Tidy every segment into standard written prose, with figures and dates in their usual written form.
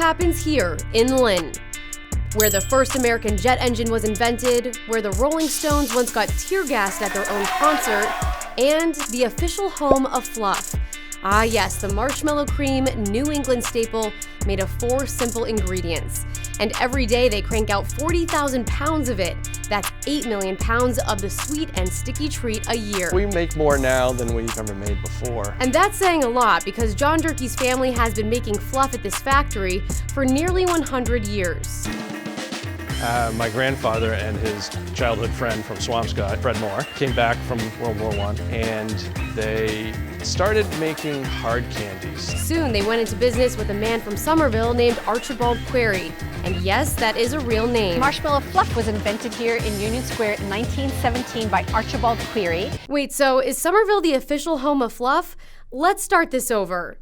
happens here in Lynn, where the first American jet engine was invented, where the Rolling Stones once got tear-gassed at their own concert, and the official home of Fluff. Ah yes, the marshmallow cream New England staple made of 4 simple ingredients. And every day they crank out 40,000 pounds of it. That's 8 million pounds of the sweet and sticky treat a year. We make more now than we've ever made before. And that's saying a lot because John Durkee's family has been making Fluff at this factory for nearly 100 years. My grandfather and his childhood friend from Swampscott, Fred Moore, came back from World War I, and they started making hard candies. Soon they went into business with a man from Somerville named Archibald Query. And yes, that is a real name. Marshmallow Fluff was invented here in Union Square in 1917 by Archibald Query. Wait, so is Somerville the official home of Fluff? Let's start this over.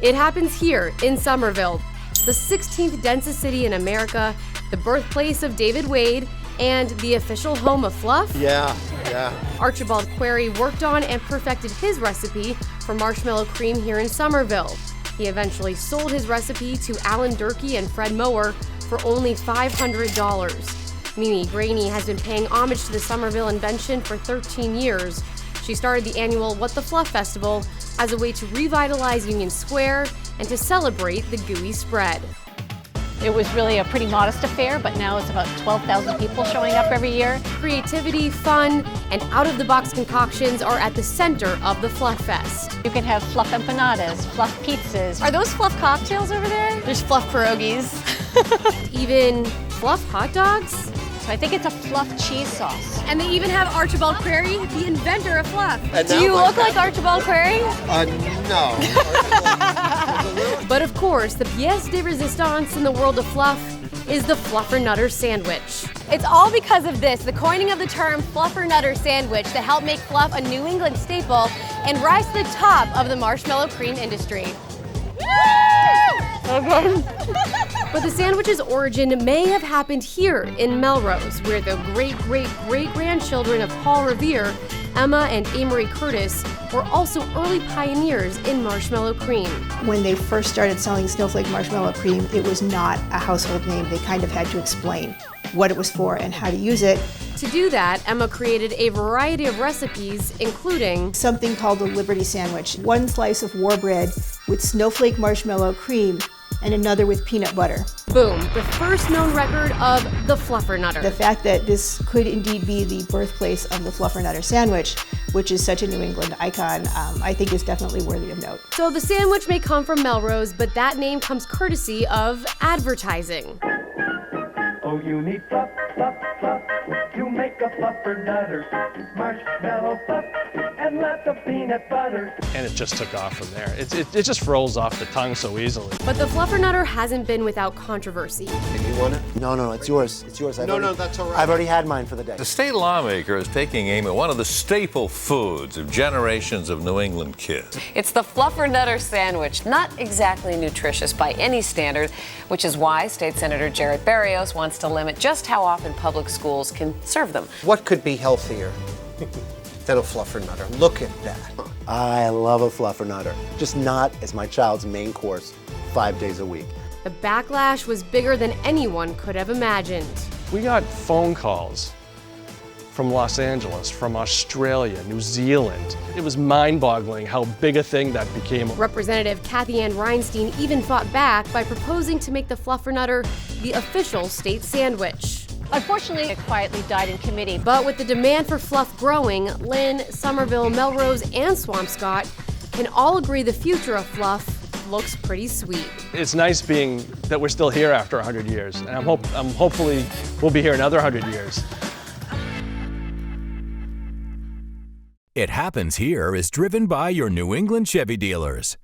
It happens here in Somerville, the 16th densest city in America, the birthplace of David Wade, and the official home of Fluff? Yeah. Archibald Query worked on and perfected his recipe for marshmallow cream here in Somerville. He eventually sold his recipe to Alan Durkee and Fred Mower for only $500. Mimi Graney has been paying homage to the Somerville invention for 13 years. She started the annual What the Fluff Festival as a way to revitalize Union Square and to celebrate the gooey spread. It was really a pretty modest affair, but now it's about 12,000 people showing up every year. Creativity, fun, and out-of-the-box concoctions are at the center of the Fluff Fest. You can have Fluff empanadas, Fluff pizzas. Are those Fluff cocktails over there? There's Fluff pierogies. Even Fluff hot dogs? So I think it's a Fluff cheese sauce. And they even have Archibald Query, the inventor of Fluff. Do you look like Archibald Query? No. But of course, the pièce de résistance in the world of Fluff is the Fluffernutter sandwich. It's all because of this, the coining of the term Fluffernutter sandwich, that helped make Fluff a New England staple and rise to the top of the marshmallow cream industry. But the sandwich's origin may have happened here in Melrose, where the great-great-great-grandchildren of Paul Revere, Emma and Amory Curtis, were also early pioneers in marshmallow cream. When they first started selling snowflake marshmallow cream, it was not a household name. They kind of had to explain what it was for and how to use it. To do that, Emma created a variety of recipes, including something called a Liberty Sandwich. 1 slice of war bread with snowflake marshmallow cream and another with peanut butter. Boom, the first known record of the Fluffernutter. The fact that this could indeed be the birthplace of the Fluffernutter sandwich, which is such a New England icon, I think is definitely worthy of note. So the sandwich may come from Melrose, but that name comes courtesy of advertising. Oh, you need fluff, fluff, fluff to make a fluffernutter. Marshmallow fluff and lots of peanut butter. And it just took off from there. It just rolls off the tongue so easily. But the Fluffernutter hasn't been without controversy. You want it? No, it's yours. It's yours. No, that's all right. I've already had mine for the day. The state lawmaker is taking aim at one of the staple foods of generations of New England kids. It's the Fluffernutter sandwich. Not exactly nutritious by any standard, which is why State Senator Jarrett Barrios wants to limit just how often public schools can serve them. What could be healthier than a Fluffernutter? Look at that. I love a Fluffernutter, just not as my child's main course 5 days a week. The backlash was bigger than anyone could have imagined. We got phone calls from Los Angeles, from Australia, New Zealand. It was mind-boggling how big a thing that became. Representative Kathy Ann Reinstein even fought back by proposing to make the Fluffernutter the official state sandwich. Unfortunately, it quietly died in committee. But with the demand for Fluff growing, Lynn, Somerville, Melrose, and Swampscott can all agree the future of Fluff looks pretty sweet. It's nice being that we're still here after 100 years, and hopefully we'll be here another 100 years. It Happens Here is driven by your New England Chevy dealers.